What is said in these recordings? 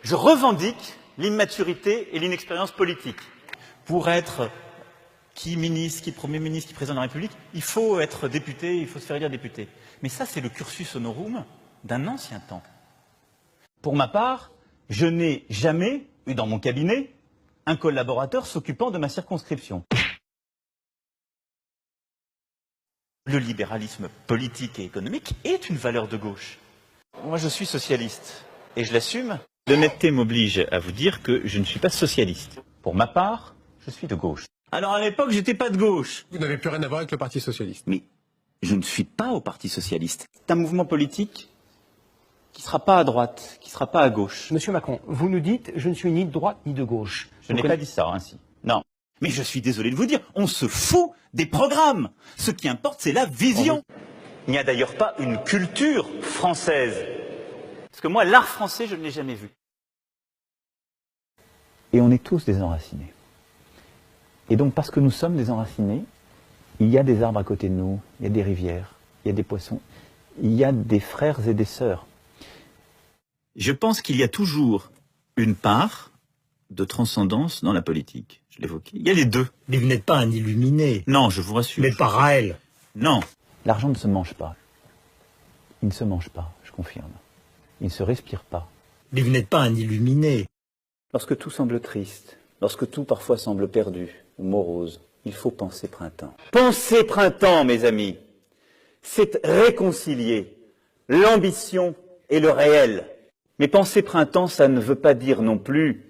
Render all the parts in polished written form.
Je revendique l'immaturité et l'inexpérience politique. Pour être qui ministre, qui Premier ministre, qui Président de la République, il faut être député, il faut se faire élire député. Mais ça, c'est le cursus honorum d'un ancien temps. Pour ma part, je n'ai jamais eu dans mon cabinet un collaborateur s'occupant de ma circonscription. Le libéralisme politique et économique est une valeur de gauche. Moi, je suis socialiste et je l'assume. L'honnêteté m'oblige à vous dire que je ne suis pas socialiste. Pour ma part, je suis de gauche. Alors à l'époque, j'étais pas de gauche. Vous n'avez plus rien à voir avec le Parti socialiste. Mais je ne suis pas au Parti socialiste. C'est un mouvement politique qui ne sera pas à droite, qui ne sera pas à gauche. Monsieur Macron, vous nous dites « je ne suis ni de droite ni de gauche ». Je n'ai pas dit ça ainsi. Non. Mais je suis désolé de vous dire, on se fout des programmes. Ce qui importe, c'est la vision. Il n'y a d'ailleurs pas une culture française. Parce que moi, l'art français, je ne l'ai jamais vu. Et on est tous des enracinés. Et donc, parce que nous sommes des enracinés, il y a des arbres à côté de nous, il y a des rivières, il y a des poissons, il y a des frères et des sœurs. Je pense qu'il y a toujours une part de transcendance dans la politique. Je l'évoquais. Il y a les deux. Mais vous n'êtes pas un illuminé. Non, je vous rassure. Vous n'êtes pas Raël. Non. L'argent ne se mange pas. Il ne se mange pas, je confirme. Il ne se respire pas. Mais vous n'êtes pas un illuminé. Lorsque tout semble triste, lorsque tout parfois semble perdu ou morose, il faut penser printemps. Penser printemps, mes amis, c'est réconcilier l'ambition et le réel. Mais penser printemps, ça ne veut pas dire non plus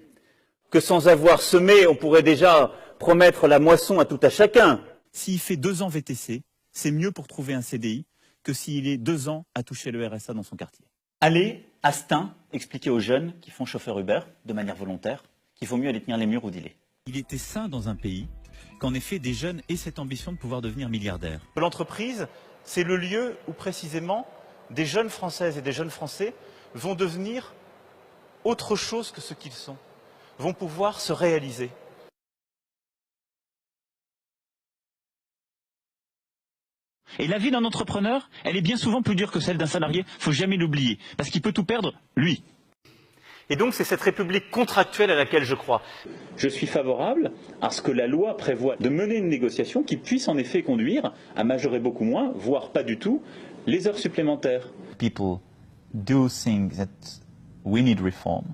que sans avoir semé, on pourrait déjà promettre la moisson à tout à chacun. S'il fait 2 ans VTC, c'est mieux pour trouver un CDI que s'il est 2 ans à toucher le RSA dans son quartier. Allez, à Stein, expliquer aux jeunes qui font chauffeur Uber, de manière volontaire, qu'il vaut mieux aller tenir les murs ou dealer. Il était sain dans un pays qu'en effet des jeunes aient cette ambition de pouvoir devenir milliardaires. L'entreprise, c'est le lieu où précisément des jeunes Françaises et des jeunes Français vont devenir autre chose que ce qu'ils sont, vont pouvoir se réaliser. Et la vie d'un entrepreneur, elle est bien souvent plus dure que celle d'un salarié, il ne faut jamais l'oublier, parce qu'il peut tout perdre, lui. Et donc c'est cette république contractuelle à laquelle je crois. Je suis favorable à ce que la loi prévoie de mener une négociation qui puisse en effet conduire à majorer beaucoup moins, voire pas du tout, les heures supplémentaires. People do think that we need reform.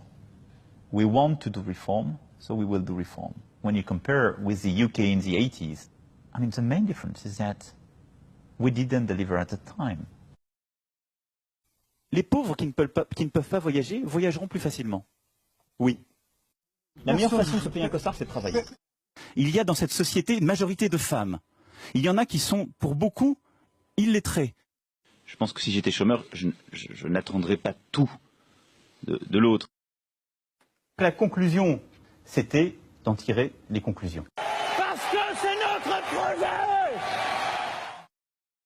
We want to do reform, so we will do reform. When you compare with the UK in the 80s, I mean the main difference is that we didn't deliver at the time. Les pauvres qui ne peuvent pas voyager voyageront plus facilement. Oui. La meilleure façon de se payer un costard, c'est de travailler. Il y a dans cette société une majorité de femmes. Il y en a qui sont, pour beaucoup, illettrés. Je pense que si j'étais chômeur, je n'attendrais pas tout de l'autre. La conclusion, c'était d'en tirer les conclusions. Parce que c'est notre projet!